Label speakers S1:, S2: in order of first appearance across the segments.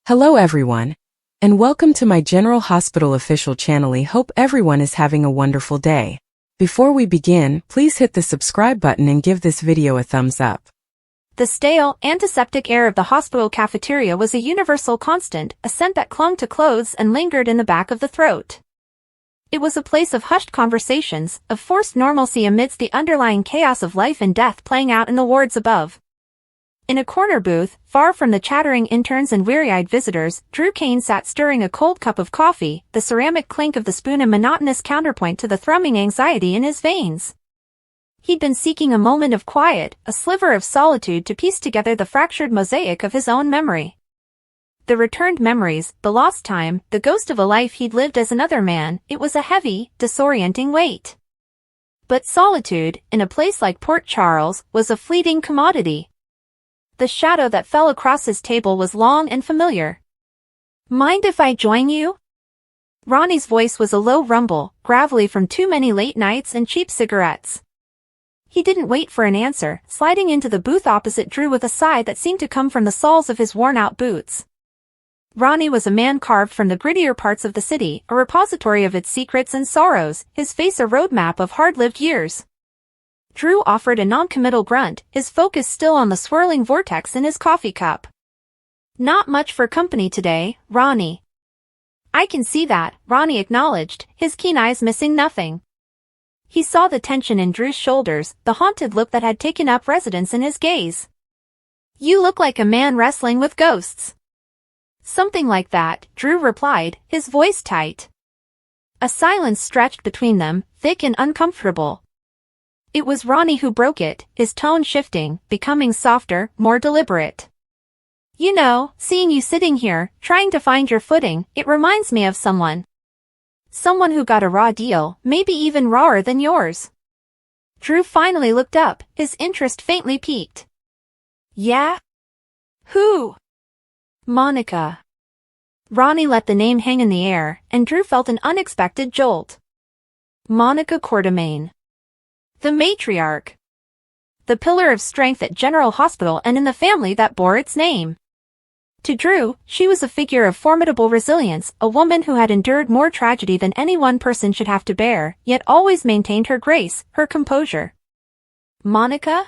S1: Hello everyone, and welcome to my General Hospital official channel. I hope everyone is having a wonderful day. Before we begin, please hit the subscribe button and give this video a thumbs up.
S2: The stale, antiseptic air of the hospital cafeteria was a universal constant, a scent that clung to clothes and lingered in the back of the throat. It was a place of hushed conversations, of forced normalcy amidst the underlying chaos of life and death playing out in the wards above. In a corner booth, far from the chattering interns and weary-eyed visitors, Drew Kane sat stirring a cold cup of coffee, the ceramic clink of the spoon a monotonous counterpoint to the thrumming anxiety in his veins. He'd been seeking a moment of quiet, a sliver of solitude to piece together the fractured mosaic of his own memory. The returned memories, the lost time, the ghost of a life he'd lived as another man, it was a heavy, disorienting weight. But solitude, in a place like Port Charles, was a fleeting commodity. The shadow that fell across his table was long and familiar. "Mind if I join you?" Ronnie's voice was a low rumble, gravelly from too many late nights and cheap cigarettes. He didn't wait for an answer, sliding into the booth opposite Drew with a sigh that seemed to come from the soles of his worn-out boots. Ronnie was a man carved from the grittier parts of the city, a repository of its secrets and sorrows, his face a roadmap of hard-lived years. Drew offered a non-committal grunt, his focus still on the swirling vortex in his coffee cup. "Not much for company today, Ronnie." "I can see that," Ronnie acknowledged, his keen eyes missing nothing. He saw the tension in Drew's shoulders, the haunted look that had taken up residence in his gaze. "You look like a man wrestling with ghosts." "Something like that," Drew replied, his voice tight. A silence stretched between them, thick and uncomfortable. It was Ronnie who broke it, his tone shifting, becoming softer, more deliberate. "You know, seeing you sitting here, trying to find your footing, it reminds me of someone. Someone who got a raw deal, maybe even rawer than yours." Drew finally looked up, his interest faintly piqued. "Yeah? Who?" "Monica." Ronnie let the name hang in the air, and Drew felt an unexpected jolt. Monica Quartermain. The matriarch. The pillar of strength at General Hospital and in the family that bore its name. To Drew, she was a figure of formidable resilience, a woman who had endured more tragedy than any one person should have to bear, yet always maintained her grace, her composure. "Monica?"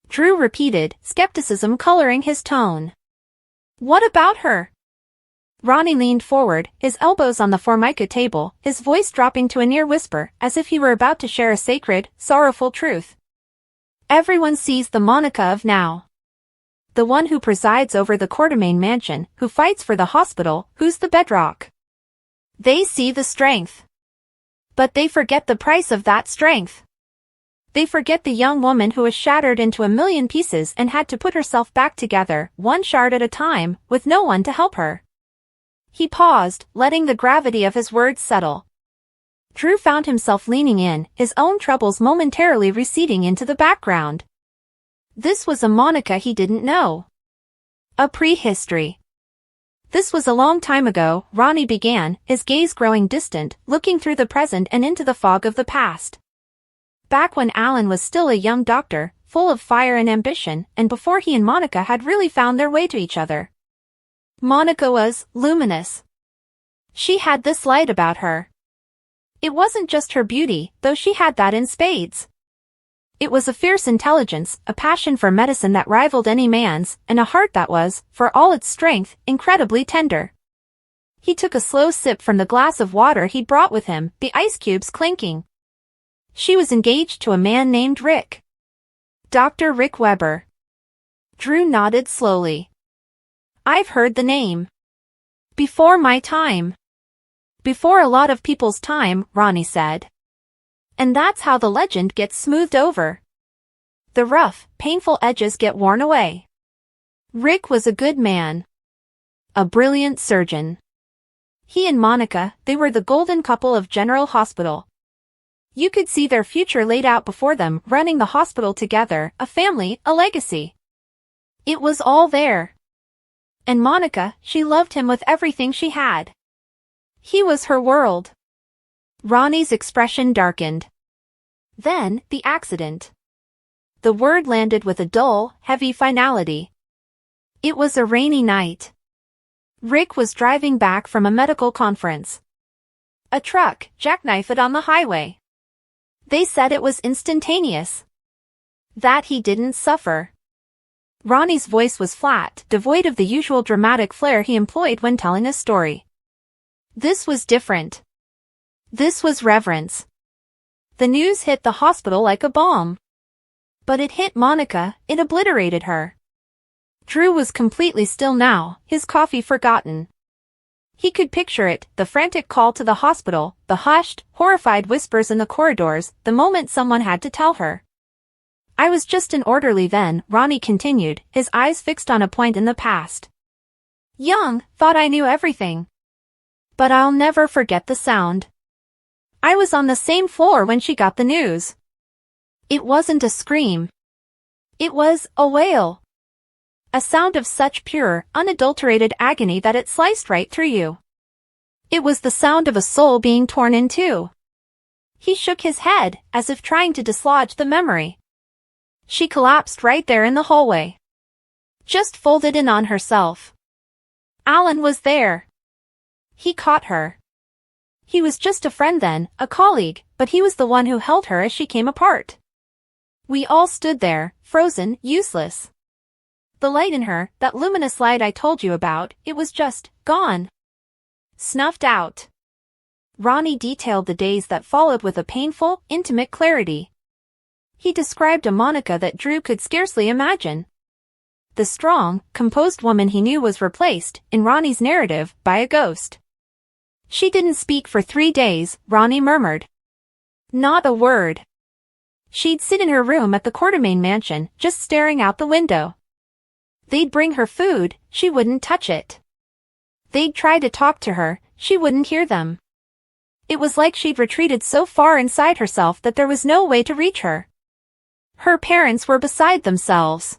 S2: Drew repeated, skepticism coloring his tone. "What about her?" Ronnie leaned forward, his elbows on the formica table, his voice dropping to a near whisper, as if he were about to share a sacred, sorrowful truth. "Everyone sees the Monica of now. The one who presides over the Quartermain mansion, who fights for the hospital, who's the bedrock. They see the strength. But they forget the price of that strength. They forget the young woman who was shattered into a million pieces and had to put herself back together, one shard at a time, with no one to help her." He paused, letting the gravity of his words settle. Drew found himself leaning in, his own troubles momentarily receding into the background. This was a Monica he didn't know. A prehistory. "This was a long time ago," Ronnie began, his gaze growing distant, looking through the present and into the fog of the past. "Back when Alan was still a young doctor, full of fire and ambition, and before he and Monica had really found their way to each other. Monica was luminous. She had this light about her. It wasn't just her beauty, though she had that in spades. It was a fierce intelligence, a passion for medicine that rivaled any man's, and a heart that was, for all its strength, incredibly tender." He took a slow sip from the glass of water he'd brought with him, the ice cubes clinking. "She was engaged to a man named Rick. Dr. Rick Weber." Drew nodded slowly. "I've heard the name. Before my time." "Before a lot of people's time," Ronnie said. "And that's how the legend gets smoothed over. The rough, painful edges get worn away. Rick was a good man. A brilliant surgeon. He and Monica, they were the golden couple of General Hospital. You could see their future laid out before them, running the hospital together, a family, a legacy. It was all there. And Monica, she loved him with everything she had. He was her world." Ronnie's expression darkened. Then, the accident. The word landed with a dull, heavy finality. It was a rainy night. Rick was driving back from a medical conference. A truck jackknifed it on the highway. They said it was instantaneous. That he didn't suffer. Ronnie's voice was flat, devoid of the usual dramatic flair he employed when telling a story. This was different. This was reverence. The news hit the hospital like a bomb. But it hit Monica, it obliterated her. Drew was completely still now, his coffee forgotten. He could picture it, the frantic call to the hospital, the hushed, horrified whispers in the corridors, the moment someone had to tell her. I was just an orderly then, Ronnie continued, his eyes fixed on a point in the past. Young, thought I knew everything. But I'll never forget the sound. I was on the same floor when she got the news. It wasn't a scream. It was a wail. A sound of such pure, unadulterated agony that it sliced right through you. It was the sound of a soul being torn in two. He shook his head, as if trying to dislodge the memory. She collapsed right there in the hallway. Just folded in on herself. Alan was there. He caught her. He was just a friend then, a colleague, but he was the one who held her as she came apart. We all stood there, frozen, useless. The light in her, that luminous light I told you about, it was just gone. Snuffed out. Ronnie detailed the days that followed with a painful, intimate clarity. He described a Monica that Drew could scarcely imagine. The strong, composed woman he knew was replaced, in Ronnie's narrative, by a ghost. She didn't speak for 3 days, Ronnie murmured. Not a word. She'd sit in her room at the Quartermain mansion, just staring out the window. They'd bring her food, she wouldn't touch it. They'd try to talk to her, she wouldn't hear them. It was like she'd retreated so far inside herself that there was no way to reach her. Her parents were beside themselves.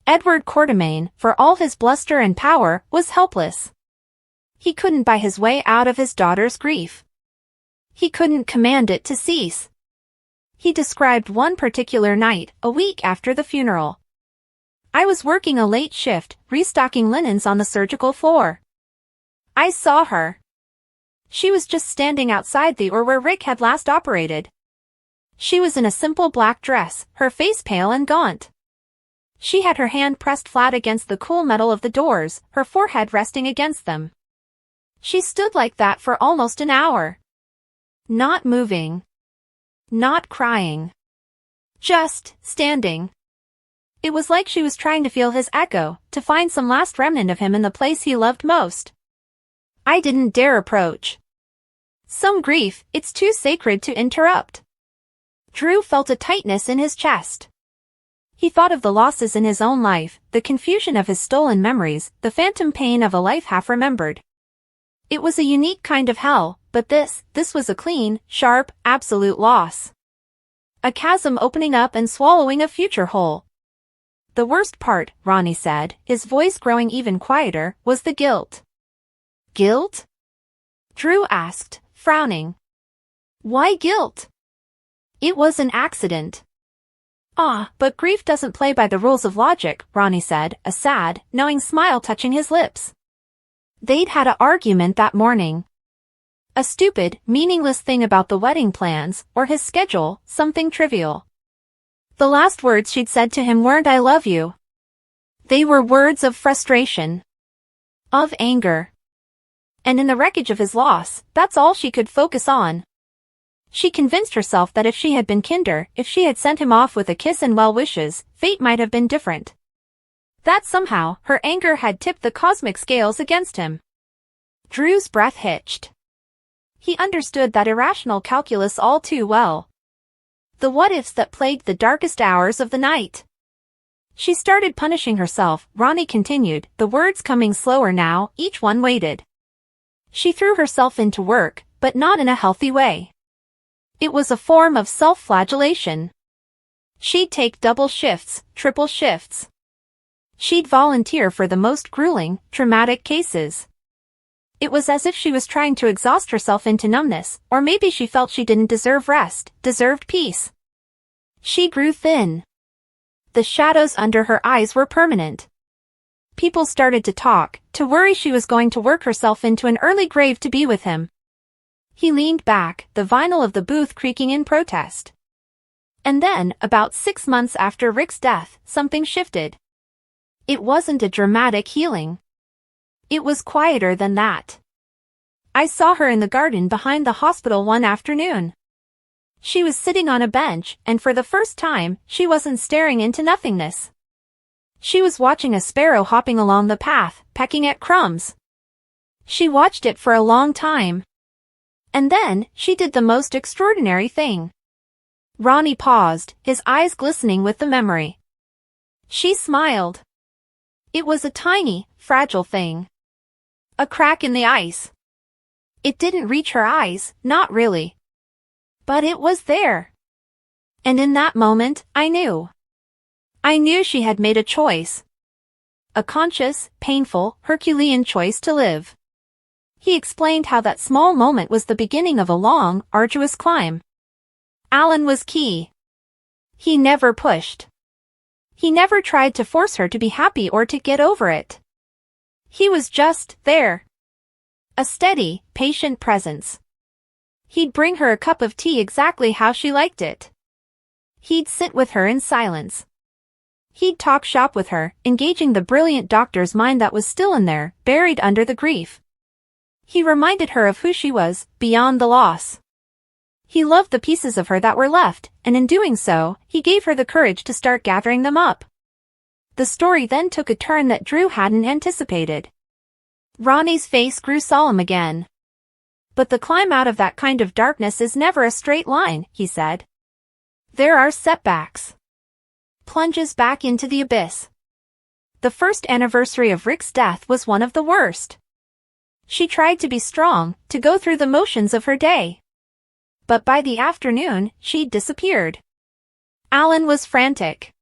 S2: Edward Quartermain, for all his bluster and power, was helpless. He couldn't buy his way out of his daughter's grief. He couldn't command it to cease. He described one particular night, a week after the funeral. I was working a late shift, restocking linens on the surgical floor. I saw her. She was just standing outside the OR where Rick had last operated. She was in a simple black dress, her face pale and gaunt. She had her hand pressed flat against the cool metal of the doors, her forehead resting against them. She stood like that for almost an hour. Not moving. Not crying. Just standing. It was like she was trying to feel his echo, to find some last remnant of him in the place he loved most. I didn't dare approach. Some grief, it's too sacred to interrupt. Drew felt a tightness in his chest. He thought of the losses in his own life, the confusion of his stolen memories, the phantom pain of a life half remembered. It was a unique kind of hell, but this was a clean, sharp, absolute loss. A chasm opening up and swallowing a future whole. The worst part, Ronnie said, his voice growing even quieter, was the guilt. Guilt? Drew asked, frowning. Why guilt? It was an accident. Ah, but grief doesn't play by the rules of logic, Ronnie said, a sad, knowing smile touching his lips. They'd had an argument that morning. A stupid, meaningless thing about the wedding plans, or his schedule, something trivial. The last words she'd said to him weren't "I love you." They were words of frustration. Of anger. And in the wreckage of his loss, that's all she could focus on. She convinced herself that if she had been kinder, if she had sent him off with a kiss and well wishes, fate might have been different. That somehow, her anger had tipped the cosmic scales against him. Drew's breath hitched. He understood that irrational calculus all too well. The what-ifs that plagued the darkest hours of the night. She started punishing herself, Ronnie continued, the words coming slower now, each one weighted. She threw herself into work, but not in a healthy way. It was a form of self-flagellation. She'd take double shifts, triple shifts. She'd volunteer for the most grueling, traumatic cases. It was as if she was trying to exhaust herself into numbness, or maybe she felt she didn't deserve rest, deserved peace. She grew thin. The shadows under her eyes were permanent. People started to talk, to worry she was going to work herself into an early grave to be with him. He leaned back, the vinyl of the booth creaking in protest. And then, about 6 months after Rick's death, something shifted. It wasn't a dramatic healing. It was quieter than that. I saw her in the garden behind the hospital one afternoon. She was sitting on a bench, and for the first time, she wasn't staring into nothingness. She was watching a sparrow hopping along the path, pecking at crumbs. She watched it for a long time. And then, she did the most extraordinary thing. Ronnie paused, his eyes glistening with the memory. She smiled. It was a tiny, fragile thing. A crack in the ice. It didn't reach her eyes, not really. But it was there. And in that moment, I knew. I knew she had made a choice. A conscious, painful, Herculean choice to live. He explained how that small moment was the beginning of a long, arduous climb. Alan was key. He never pushed. He never tried to force her to be happy or to get over it. He was just there. A steady, patient presence. He'd bring her a cup of tea exactly how she liked it. He'd sit with her in silence. He'd talk shop with her, engaging the brilliant doctor's mind that was still in there, buried under the grief. He reminded her of who she was, beyond the loss. He loved the pieces of her that were left, and in doing so, he gave her the courage to start gathering them up. The story then took a turn that Drew hadn't anticipated. Ronnie's face grew solemn again. But the climb out of that kind of darkness is never a straight line, he said. There are setbacks. Plunges back into the abyss. The first anniversary of Rick's death was one of the worst. She tried to be strong, to go through the motions of her day. But by the afternoon, she'd disappeared. Alan was frantic.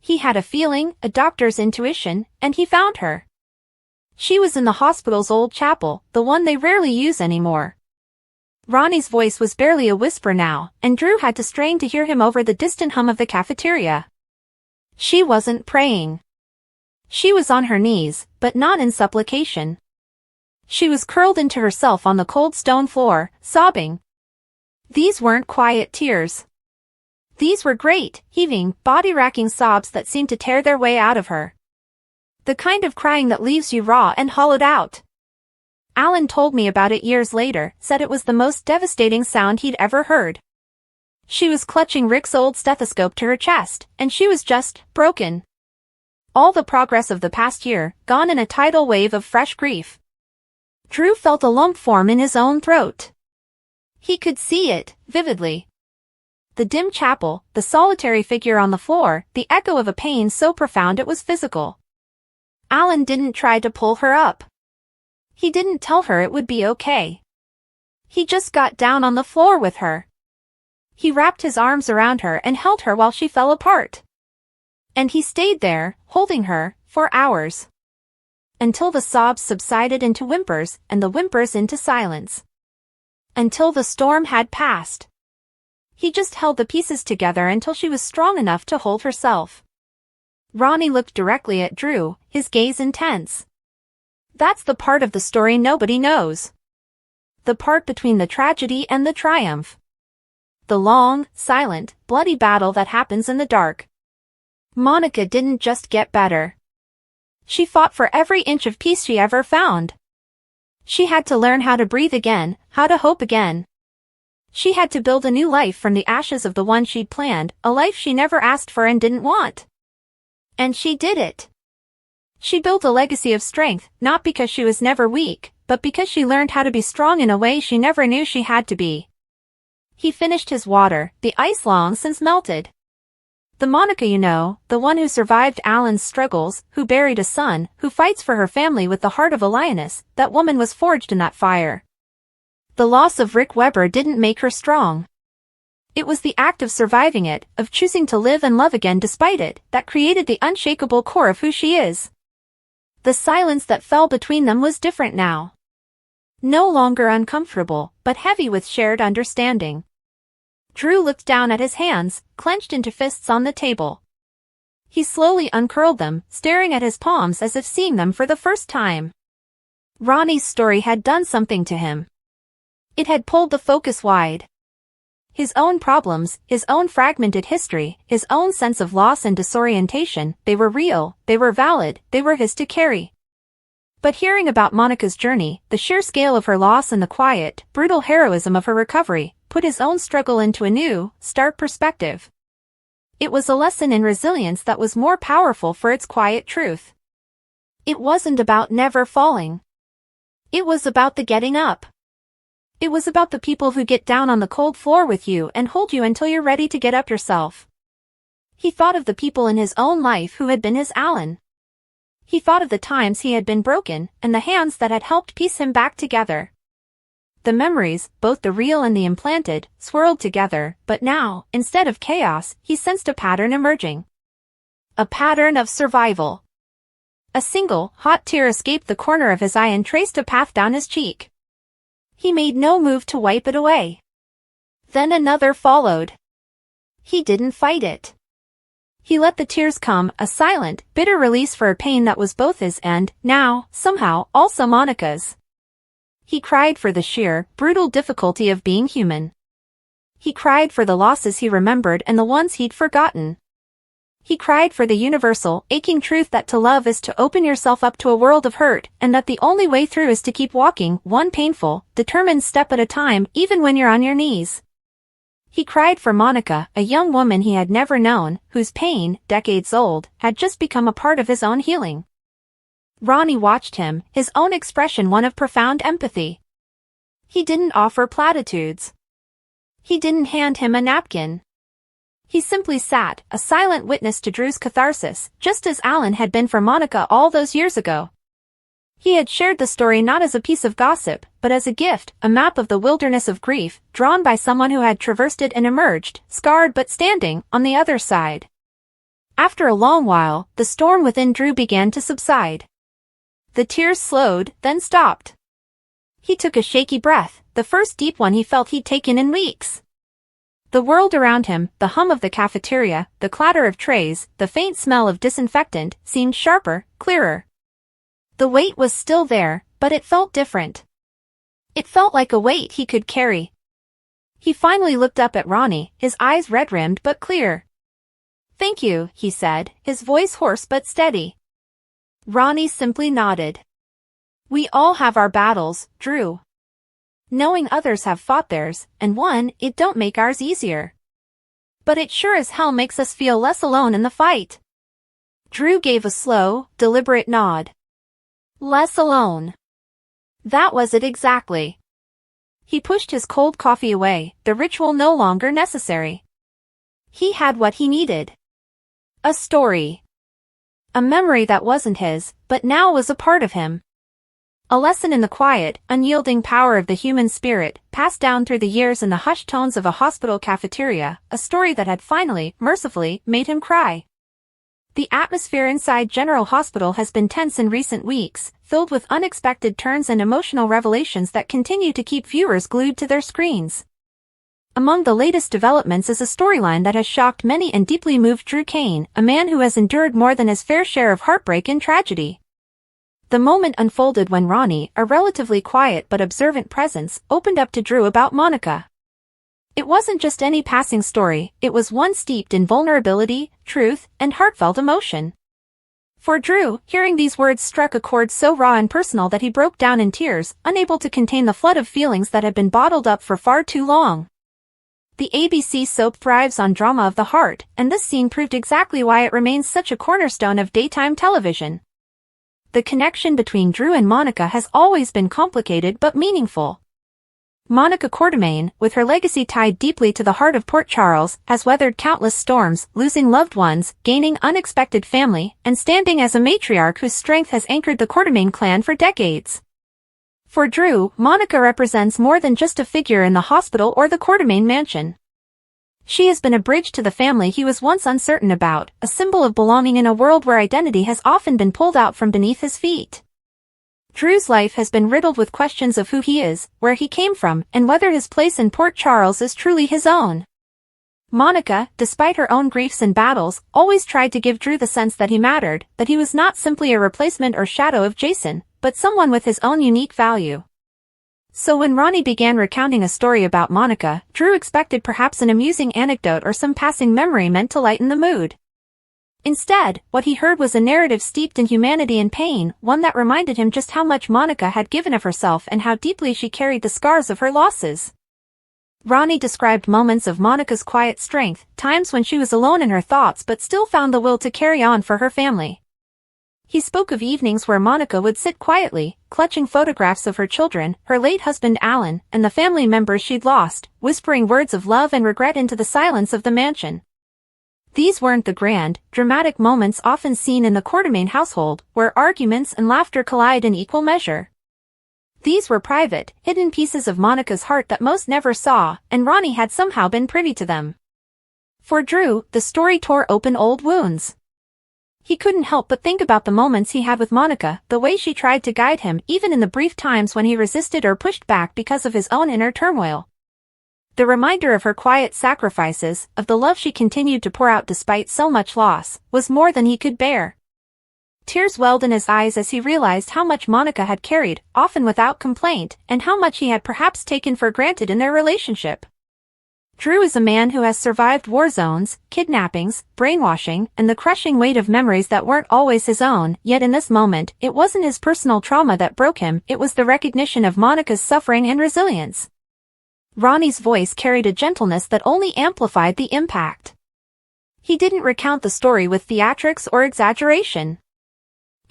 S2: He had a feeling, a doctor's intuition, and he found her. She was in the hospital's old chapel, the one they rarely use anymore. Ronnie's voice was barely a whisper now, and Drew had to strain to hear him over the distant hum of the cafeteria. She wasn't praying. She was on her knees, but not in supplication. She was curled into herself on the cold stone floor, sobbing. These weren't quiet tears. These were great, heaving, body-racking sobs that seemed to tear their way out of her. The kind of crying that leaves you raw and hollowed out. Alan told me about it years later, said it was the most devastating sound he'd ever heard. She was clutching Rick's old stethoscope to her chest, and she was just broken. All the progress of the past year, gone in a tidal wave of fresh grief. Drew felt a lump form in his own throat. He could see it, vividly. The dim chapel, the solitary figure on the floor, the echo of a pain so profound it was physical. Alan didn't try to pull her up. He didn't tell her it would be okay. He just got down on the floor with her. He wrapped his arms around her and held her while she fell apart. And he stayed there, holding her, for hours. Until the sobs subsided into whimpers, and the whimpers into silence. Until the storm had passed. He just held the pieces together until she was strong enough to hold herself. Ronnie looked directly at Drew, his gaze intense. That's the part of the story nobody knows. The part between the tragedy and the triumph. The long, silent, bloody battle that happens in the dark. Monica didn't just get better. She fought for every inch of peace she ever found. She had to learn how to breathe again, how to hope again. She had to build a new life from the ashes of the one she'd planned, a life she never asked for and didn't want. And she did it. She built a legacy of strength, not because she was never weak, but because she learned how to be strong in a way she never knew she had to be. He finished his water, the ice long since melted. The Monica you know, the one who survived Alan's struggles, who buried a son, who fights for her family with the heart of a lioness, that woman was forged in that fire. The loss of Rick Weber didn't make her strong. It was the act of surviving it, of choosing to live and love again despite it, that created the unshakable core of who she is. The silence that fell between them was different now. No longer uncomfortable, but heavy with shared understanding. Drew looked down at his hands, clenched into fists on the table. He slowly uncurled them, staring at his palms as if seeing them for the first time. Ronnie's story had done something to him. It had pulled the focus wide. His own problems, his own fragmented history, his own sense of loss and disorientation, they were real, they were valid, they were his to carry. But hearing about Monica's journey, the sheer scale of her loss and the quiet, brutal heroism of her recovery, put his own struggle into a new, stark perspective. It was a lesson in resilience that was more powerful for its quiet truth. It wasn't about never falling. It was about the getting up. It was about the people who get down on the cold floor with you and hold you until you're ready to get up yourself. He thought of the people in his own life who had been his Alan. He thought of the times he had been broken and the hands that had helped piece him back together. The memories, both the real and the implanted, swirled together, but now, instead of chaos, he sensed a pattern emerging. A pattern of survival. A single, hot tear escaped the corner of his eye and traced a path down his cheek. He made no move to wipe it away. Then another followed. He didn't fight it. He let the tears come, a silent, bitter release for a pain that was both his and, now, somehow, also Monica's. He cried for the sheer, brutal difficulty of being human. He cried for the losses he remembered and the ones he'd forgotten. He cried for the universal, aching truth that to love is to open yourself up to a world of hurt, and that the only way through is to keep walking, one painful, determined step at a time, even when you're on your knees. He cried for Monica, a young woman he had never known, whose pain, decades old, had just become a part of his own healing. Ronnie watched him, his own expression one of profound empathy. He didn't offer platitudes. He didn't hand him a napkin. He simply sat, a silent witness to Drew's catharsis, just as Alan had been for Monica all those years ago. He had shared the story not as a piece of gossip, but as a gift, a map of the wilderness of grief, drawn by someone who had traversed it and emerged, scarred but standing, on the other side. After a long while, the storm within Drew began to subside. The tears slowed, then stopped. He took a shaky breath, the first deep one he felt he'd taken in weeks. The world around him, the hum of the cafeteria, the clatter of trays, the faint smell of disinfectant, seemed sharper, clearer. The weight was still there, but it felt different. It felt like a weight he could carry. He finally looked up at Ronnie, his eyes red-rimmed but clear. "Thank you," he said, his voice hoarse but steady. Ronnie simply nodded. "We all have our battles, Drew. Knowing others have fought theirs, and won, it don't make ours easier. But it sure as hell makes us feel less alone in the fight." Drew gave a slow, deliberate nod. Less alone. That was it exactly. He pushed his cold coffee away, the ritual no longer necessary. He had what he needed. A story. A memory that wasn't his, but now was a part of him. A lesson in the quiet, unyielding power of the human spirit, passed down through the years in the hushed tones of a hospital cafeteria, a story that had finally, mercifully, made him cry. The atmosphere inside General Hospital has been tense in recent weeks, filled with unexpected turns and emotional revelations that continue to keep viewers glued to their screens. Among the latest developments is a storyline that has shocked many and deeply moved Drew Kane, a man who has endured more than his fair share of heartbreak and tragedy. The moment unfolded when Ronnie, a relatively quiet but observant presence, opened up to Drew about Monica. It wasn't just any passing story, it was one steeped in vulnerability, truth, and heartfelt emotion. For Drew, hearing these words struck a chord so raw and personal that he broke down in tears, unable to contain the flood of feelings that had been bottled up for far too long. The ABC soap thrives on drama of the heart, and this scene proved exactly why it remains such a cornerstone of daytime television. The connection between Drew and Monica has always been complicated but meaningful. Monica Quartermaine, with her legacy tied deeply to the heart of Port Charles, has weathered countless storms, losing loved ones, gaining unexpected family, and standing as a matriarch whose strength has anchored the Quartermaine clan for decades. For Drew, Monica represents more than just a figure in the hospital or the Quartermaine mansion. She has been a bridge to the family he was once uncertain about, a symbol of belonging in a world where identity has often been pulled out from beneath his feet. Drew's life has been riddled with questions of who he is, where he came from, and whether his place in Port Charles is truly his own. Monica, despite her own griefs and battles, always tried to give Drew the sense that he mattered, that he was not simply a replacement or shadow of Jason, but someone with his own unique value. So when Ronnie began recounting a story about Monica, Drew expected perhaps an amusing anecdote or some passing memory meant to lighten the mood. Instead, what he heard was a narrative steeped in humanity and pain, one that reminded him just how much Monica had given of herself and how deeply she carried the scars of her losses. Ronnie described moments of Monica's quiet strength, times when she was alone in her thoughts but still found the will to carry on for her family. He spoke of evenings where Monica would sit quietly, clutching photographs of her children, her late husband Alan, and the family members she'd lost, whispering words of love and regret into the silence of the mansion. These weren't the grand, dramatic moments often seen in the Quartermaine household, where arguments and laughter collide in equal measure. These were private, hidden pieces of Monica's heart that most never saw, and Ronnie had somehow been privy to them. For Drew, the story tore open old wounds. He couldn't help but think about the moments he had with Monica, the way she tried to guide him even in the brief times when he resisted or pushed back because of his own inner turmoil. The reminder of her quiet sacrifices, of the love she continued to pour out despite so much loss, was more than he could bear. Tears welled in his eyes as he realized how much Monica had carried, often without complaint, and how much he had perhaps taken for granted in their relationship. Drew is a man who has survived war zones, kidnappings, brainwashing, and the crushing weight of memories that weren't always his own, yet in this moment, it wasn't his personal trauma that broke him, it was the recognition of Monica's suffering and resilience. Ronnie's voice carried a gentleness that only amplified the impact. He didn't recount the story with theatrics or exaggeration.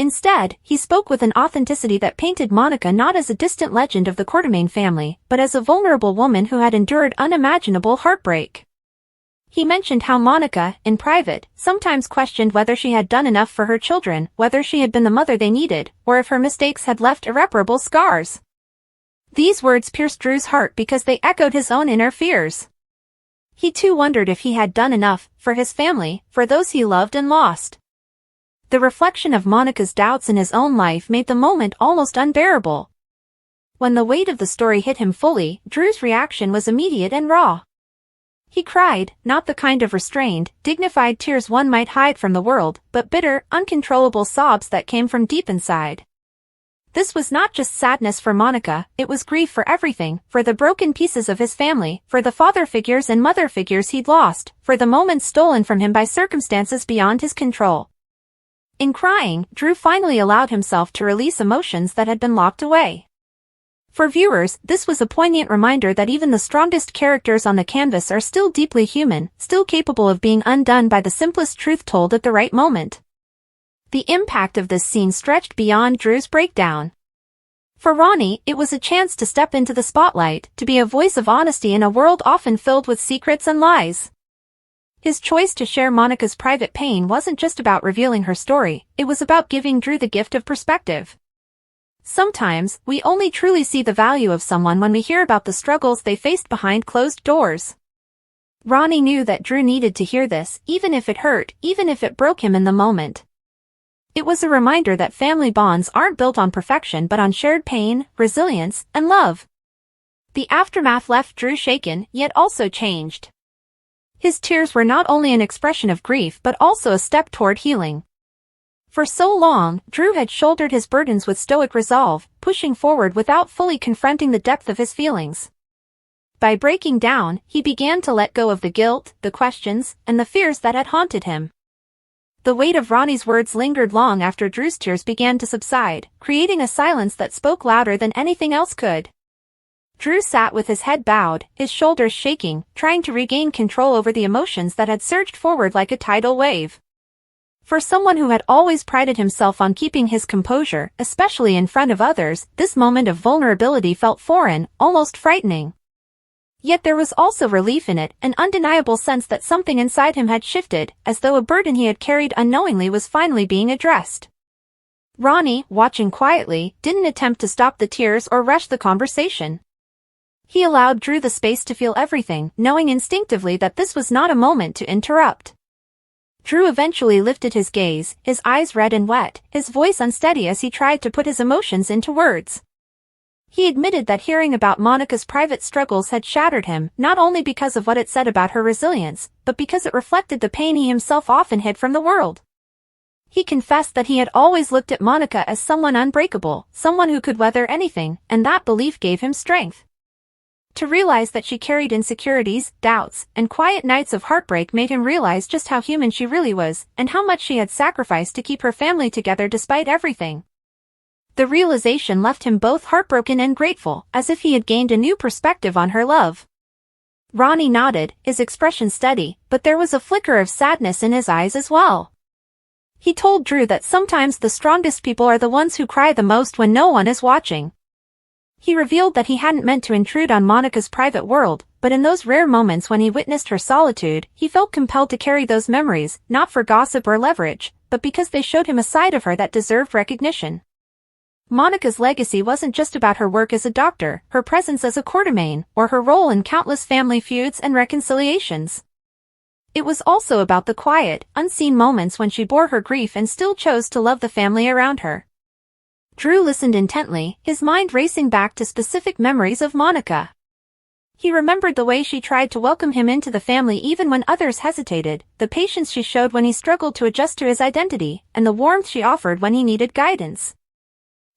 S2: Instead, he spoke with an authenticity that painted Monica not as a distant legend of the Quartermaine family, but as a vulnerable woman who had endured unimaginable heartbreak. He mentioned how Monica, in private, sometimes questioned whether she had done enough for her children, whether she had been the mother they needed, or if her mistakes had left irreparable scars. These words pierced Drew's heart because they echoed his own inner fears. He too wondered if he had done enough, for his family, for those he loved and lost. The reflection of Monica's doubts in his own life made the moment almost unbearable. When the weight of the story hit him fully, Drew's reaction was immediate and raw. He cried, not the kind of restrained, dignified tears one might hide from the world, but bitter, uncontrollable sobs that came from deep inside. This was not just sadness for Monica, it was grief for everything, for the broken pieces of his family, for the father figures and mother figures he'd lost, for the moments stolen from him by circumstances beyond his control. In crying, Drew finally allowed himself to release emotions that had been locked away. For viewers, this was a poignant reminder that even the strongest characters on the canvas are still deeply human, still capable of being undone by the simplest truth told at the right moment. The impact of this scene stretched beyond Drew's breakdown. For Ronnie, it was a chance to step into the spotlight, to be a voice of honesty in a world often filled with secrets and lies. His choice to share Monica's private pain wasn't just about revealing her story, it was about giving Drew the gift of perspective. Sometimes, we only truly see the value of someone when we hear about the struggles they faced behind closed doors. Ronnie knew that Drew needed to hear this, even if it hurt, even if it broke him in the moment. It was a reminder that family bonds aren't built on perfection but on shared pain, resilience, and love. The aftermath left Drew shaken, yet also changed. His tears were not only an expression of grief but also a step toward healing. For so long, Drew had shouldered his burdens with stoic resolve, pushing forward without fully confronting the depth of his feelings. By breaking down, he began to let go of the guilt, the questions, and the fears that had haunted him. The weight of Ronnie's words lingered long after Drew's tears began to subside, creating a silence that spoke louder than anything else could. Drew sat with his head bowed, his shoulders shaking, trying to regain control over the emotions that had surged forward like a tidal wave. For someone who had always prided himself on keeping his composure, especially in front of others, this moment of vulnerability felt foreign, almost frightening. Yet there was also relief in it, an undeniable sense that something inside him had shifted, as though a burden he had carried unknowingly was finally being addressed. Ronnie, watching quietly, didn't attempt to stop the tears or rush the conversation. He allowed Drew the space to feel everything, knowing instinctively that this was not a moment to interrupt. Drew eventually lifted his gaze, his eyes red and wet, his voice unsteady as he tried to put his emotions into words. He admitted that hearing about Monica's private struggles had shattered him, not only because of what it said about her resilience, but because it reflected the pain he himself often hid from the world. He confessed that he had always looked at Monica as someone unbreakable, someone who could weather anything, and that belief gave him strength. To realize that she carried insecurities, doubts, and quiet nights of heartbreak made him realize just how human she really was, and how much she had sacrificed to keep her family together despite everything. The realization left him both heartbroken and grateful, as if he had gained a new perspective on her love. Ronnie nodded, his expression steady, but there was a flicker of sadness in his eyes as well. He told Drew that sometimes the strongest people are the ones who cry the most when no one is watching. He revealed that he hadn't meant to intrude on Monica's private world, but in those rare moments when he witnessed her solitude, he felt compelled to carry those memories, not for gossip or leverage, but because they showed him a side of her that deserved recognition. Monica's legacy wasn't just about her work as a doctor, her presence as a quartermain, or her role in countless family feuds and reconciliations. It was also about the quiet, unseen moments when she bore her grief and still chose to love the family around her. Drew listened intently, his mind racing back to specific memories of Monica. He remembered the way she tried to welcome him into the family even when others hesitated, the patience she showed when he struggled to adjust to his identity, and the warmth she offered when he needed guidance.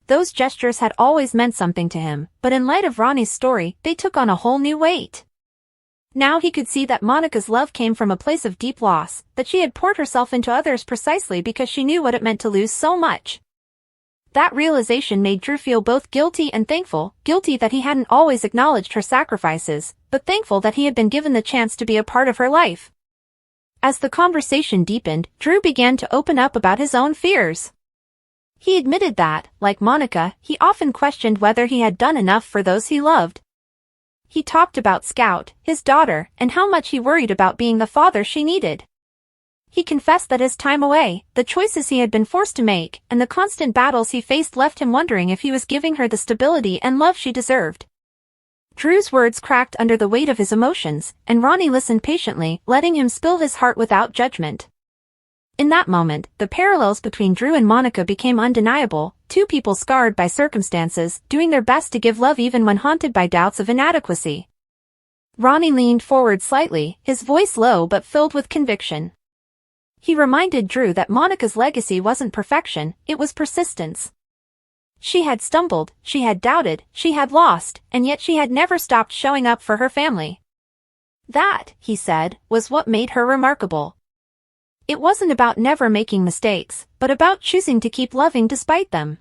S2: Those gestures had always meant something to him, but in light of Ronnie's story, they took on a whole new weight. Now he could see that Monica's love came from a place of deep loss, that she had poured herself into others precisely because she knew what it meant to lose so much. That realization made Drew feel both guilty and thankful, guilty that he hadn't always acknowledged her sacrifices, but thankful that he had been given the chance to be a part of her life. As the conversation deepened, Drew began to open up about his own fears. He admitted that, like Monica, he often questioned whether he had done enough for those he loved. He talked about Scout, his daughter, and how much he worried about being the father she needed. He confessed that his time away, the choices he had been forced to make, and the constant battles he faced left him wondering if he was giving her the stability and love she deserved. Drew's words cracked under the weight of his emotions, and Ronnie listened patiently, letting him spill his heart without judgment. In that moment, the parallels between Drew and Monica became undeniable, two people scarred by circumstances, doing their best to give love even when haunted by doubts of inadequacy. Ronnie leaned forward slightly, his voice low but filled with conviction. He reminded Drew that Monica's legacy wasn't perfection, it was persistence. She had stumbled, she had doubted, she had lost, and yet she had never stopped showing up for her family. That, he said, was what made her remarkable. It wasn't about never making mistakes, but about choosing to keep loving despite them.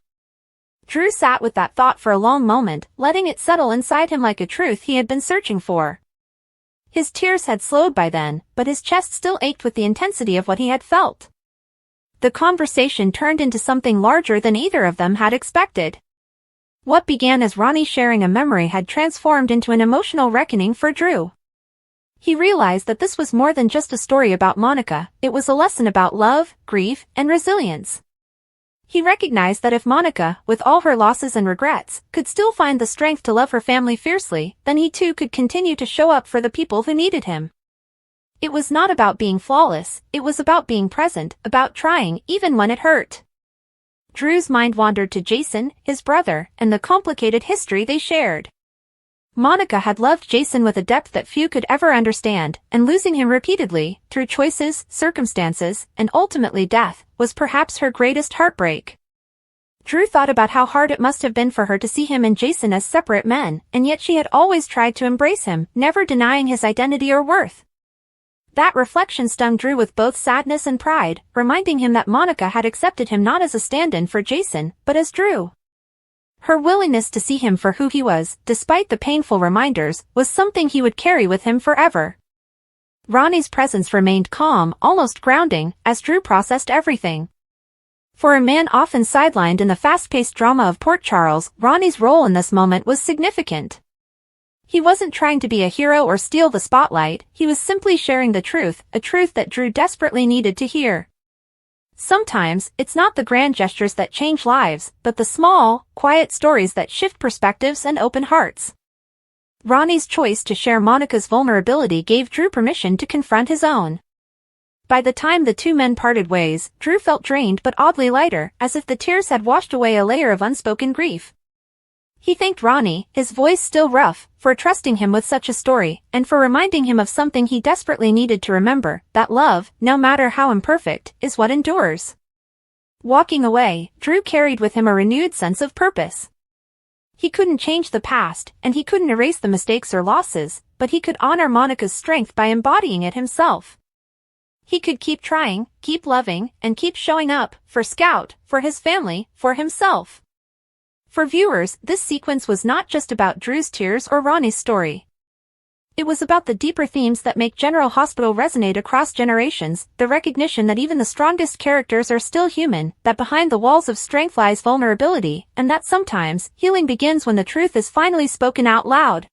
S2: Drew sat with that thought for a long moment, letting it settle inside him like a truth he had been searching for. His tears had slowed by then, but his chest still ached with the intensity of what he had felt. The conversation turned into something larger than either of them had expected. What began as Ronnie sharing a memory had transformed into an emotional reckoning for Drew. He realized that this was more than just a story about Monica, it was a lesson about love, grief, and resilience. He recognized that if Monica, with all her losses and regrets, could still find the strength to love her family fiercely, then he too could continue to show up for the people who needed him. It was not about being flawless, it was about being present, about trying, even when it hurt. Drew's mind wandered to Jason, his brother, and the complicated history they shared. Monica had loved Jason with a depth that few could ever understand, and losing him repeatedly, through choices, circumstances, and ultimately death, was perhaps her greatest heartbreak. Drew thought about how hard it must have been for her to see him and Jason as separate men, and yet she had always tried to embrace him, never denying his identity or worth. That reflection stung Drew with both sadness and pride, reminding him that Monica had accepted him not as a stand-in for Jason, but as Drew. Her willingness to see him for who he was, despite the painful reminders, was something he would carry with him forever. Ronnie's presence remained calm, almost grounding, as Drew processed everything. For a man often sidelined in the fast-paced drama of Port Charles, Ronnie's role in this moment was significant. He wasn't trying to be a hero or steal the spotlight, he was simply sharing the truth, a truth that Drew desperately needed to hear. Sometimes, it's not the grand gestures that change lives, but the small, quiet stories that shift perspectives and open hearts. Ronnie's choice to share Monica's vulnerability gave Drew permission to confront his own. By the time the two men parted ways, Drew felt drained but oddly lighter, as if the tears had washed away a layer of unspoken grief. He thanked Ronnie, his voice still rough, for trusting him with such a story, and for reminding him of something he desperately needed to remember, that love, no matter how imperfect, is what endures. Walking away, Drew carried with him a renewed sense of purpose. He couldn't change the past, and he couldn't erase the mistakes or losses, but he could honor Monica's strength by embodying it himself. He could keep trying, keep loving, and keep showing up, for Scout, for his family, for himself. For viewers, this sequence was not just about Drew's tears or Ronnie's story. It was about the deeper themes that make General Hospital resonate across generations, the recognition that even the strongest characters are still human, that behind the walls of strength lies vulnerability, and that sometimes, healing begins when the truth is finally spoken out loud.